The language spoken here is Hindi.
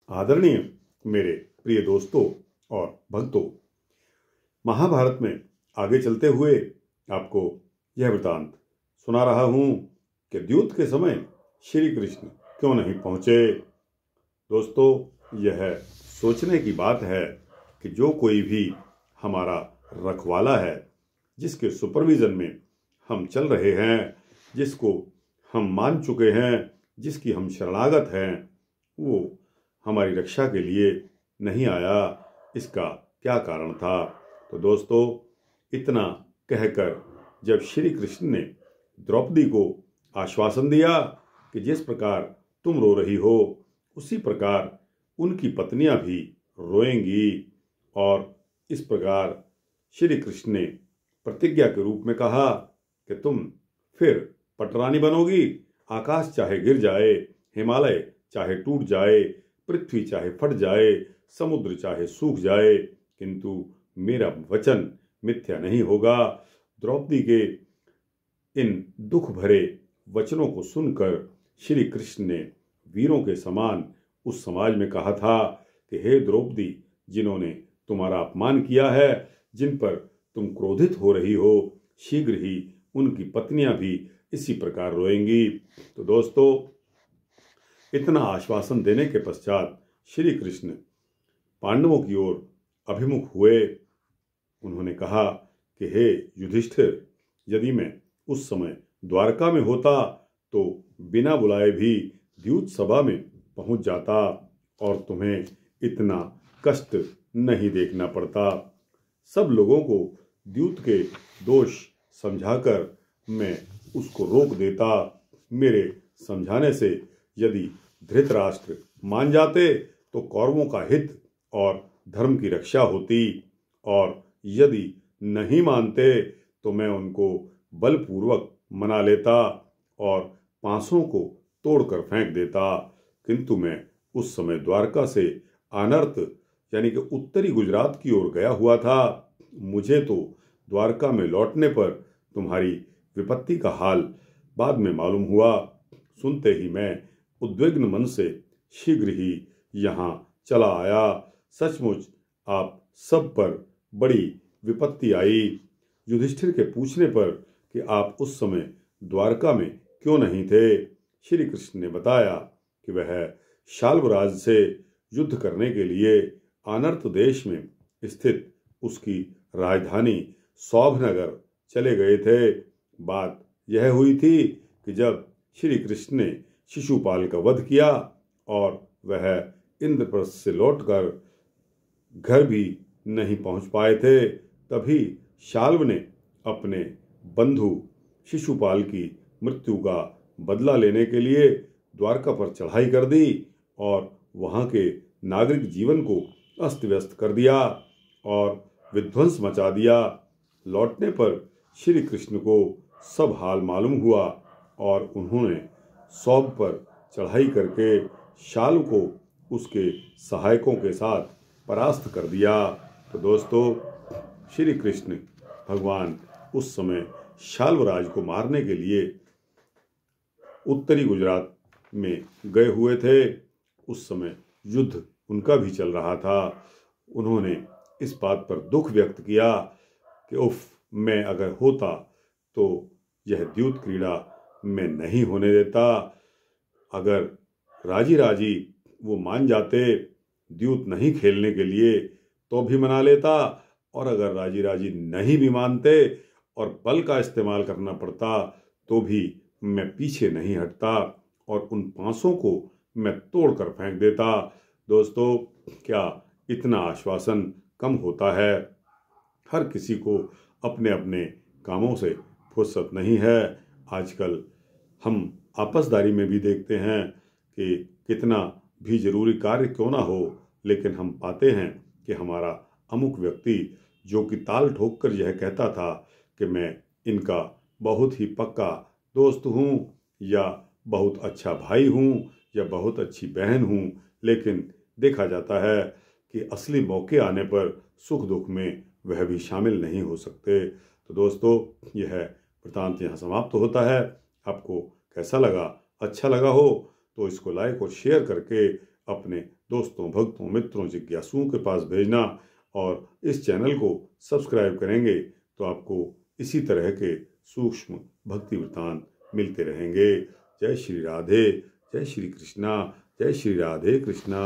आदरणीय मेरे प्रिय दोस्तों और भक्तों, महाभारत में आगे चलते हुए आपको यह वृतांत सुना रहा हूं कि द्यूत के समय श्री कृष्ण क्यों नहीं पहुंचे। दोस्तों, यह सोचने की बात है कि जो कोई भी हमारा रखवाला है, जिसके सुपरविजन में हम चल रहे हैं, जिसको हम मान चुके हैं, जिसकी हम शरणागत हैं, वो हमारी रक्षा के लिए नहीं आया। इसका क्या कारण था? तो दोस्तों, इतना कहकर जब श्री कृष्ण ने द्रौपदी को आश्वासन दिया कि जिस प्रकार तुम रो रही हो उसी प्रकार उनकी पत्नियां भी रोएंगी, और इस प्रकार श्री कृष्ण ने प्रतिज्ञा के रूप में कहा कि तुम फिर पटरानी बनोगी। आकाश चाहे गिर जाए, हिमालय चाहे टूट जाए, पृथ्वी चाहे फट जाए, समुद्र चाहे सूख जाए, किंतु मेरा वचन मिथ्या नहीं होगा। द्रौपदी के इन दुख भरे वचनों को सुनकर श्री कृष्ण ने वीरों के समान उस समाज में कहा था कि हे द्रौपदी, जिन्होंने तुम्हारा अपमान किया है, जिन पर तुम क्रोधित हो रही हो, शीघ्र ही उनकी पत्नियां भी इसी प्रकार रोएंगी। तो दोस्तों, इतना आश्वासन देने के पश्चात श्री कृष्ण पांडवों की ओर अभिमुख हुए। उन्होंने कहा कि हे युधिष्ठिर, यदि मैं उस समय द्वारका में होता तो बिना बुलाए भी द्यूत सभा में पहुंच जाता और तुम्हें इतना कष्ट नहीं देखना पड़ता। सब लोगों को द्यूत के दोष समझाकर मैं उसको रोक देता। मेरे समझाने से यदि धृतराष्ट्र मान जाते तो कौरवों का हित और धर्म की रक्षा होती, और यदि नहीं मानते तो मैं उनको बलपूर्वक मना लेता और पांसों को तोड़कर फेंक देता। किंतु मैं उस समय द्वारका से अनर्त यानी कि उत्तरी गुजरात की ओर गया हुआ था। मुझे तो द्वारका में लौटने पर तुम्हारी विपत्ति का हाल बाद में मालूम हुआ। सुनते ही मैं उद्विग्न मन से शीघ्र ही यहाँ चला आया। सचमुच आप सब पर बड़ी विपत्ति आई। युधिष्ठिर के पूछने पर कि आप उस समय द्वारका में क्यों नहीं थे, श्री कृष्ण ने बताया कि वह शाल्वराज से युद्ध करने के लिए अनर्त देश में स्थित उसकी राजधानी सौभनगर चले गए थे। बात यह हुई थी कि जब श्री कृष्ण ने शिशुपाल का वध किया और वह इंद्रप्रस्थ से लौटकर घर भी नहीं पहुंच पाए थे, तभी शाल्व ने अपने बंधु शिशुपाल की मृत्यु का बदला लेने के लिए द्वारका पर चढ़ाई कर दी और वहां के नागरिक जीवन को अस्त व्यस्त कर दिया और विध्वंस मचा दिया। लौटने पर श्री कृष्ण को सब हाल मालूम हुआ और उन्होंने सौभ पर चढ़ाई करके शाल्व को उसके सहायकों के साथ परास्त कर दिया। तो दोस्तों, श्री कृष्ण भगवान उस समय शाल्वराज को मारने के लिए उत्तरी गुजरात में गए हुए थे। उस समय युद्ध उनका भी चल रहा था। उन्होंने इस बात पर दुख व्यक्त किया कि उफ, मैं अगर होता तो यह द्यूत क्रीड़ा मैं नहीं होने देता। अगर राजी राजी वो मान जाते द्यूत नहीं खेलने के लिए तो भी मना लेता, और अगर राजी राजी नहीं भी मानते और बल का इस्तेमाल करना पड़ता तो भी मैं पीछे नहीं हटता और उन पांसों को मैं तोड़कर फेंक देता। दोस्तों, क्या इतना आश्वासन कम होता है? हर किसी को अपने अपने कामों से फुर्सत नहीं है। आजकल हम आपसदारी में भी देखते हैं कि कितना भी जरूरी कार्य क्यों ना हो, लेकिन हम पाते हैं कि हमारा अमुक व्यक्ति जो कि ताल ठोक कर यह कहता था कि मैं इनका बहुत ही पक्का दोस्त हूँ या बहुत अच्छा भाई हूँ या बहुत अच्छी बहन हूँ, लेकिन देखा जाता है कि असली मौके आने पर सुख दुख में वह भी शामिल नहीं हो सकते। तो दोस्तों, यह वृतांत यहाँ समाप्त होता है। आपको कैसा लगा? अच्छा लगा हो तो इसको लाइक और शेयर करके अपने दोस्तों, भक्तों, मित्रों, जिज्ञासुओं के पास भेजना और इस चैनल को सब्सक्राइब करेंगे तो आपको इसी तरह के सूक्ष्म भक्ति वृत्तांत मिलते रहेंगे। जय श्री राधे, जय श्री कृष्णा, जय श्री राधे कृष्णा।